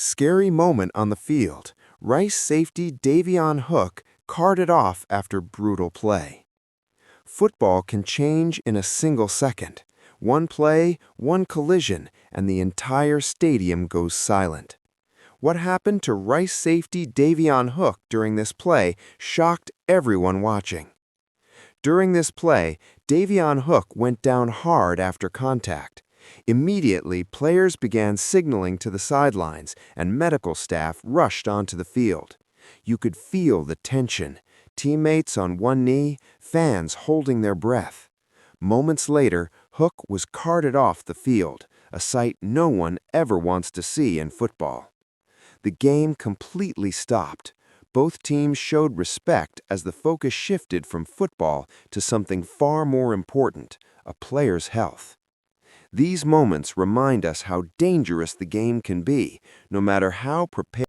Scary moment on the field. Rice safety Daveon Hook carted off after brutal play. Football can change in a single second. One play, one collision, and the entire stadium goes silent. What happened to Rice safety Daveon Hook during this play shocked everyone watching. During this play, Daveon Hook went down hard after contact. Immediately, players began signaling to the sidelines, and medical staff rushed onto the field. You could feel the tension, teammates on one knee, fans holding their breath. Moments later, Hook was carted off the field, a sight no one ever wants to see in football. The game completely stopped. Both teams showed respect as the focus shifted from football to something far more important, a player's health. These moments remind us how dangerous the game can be, no matter how prepared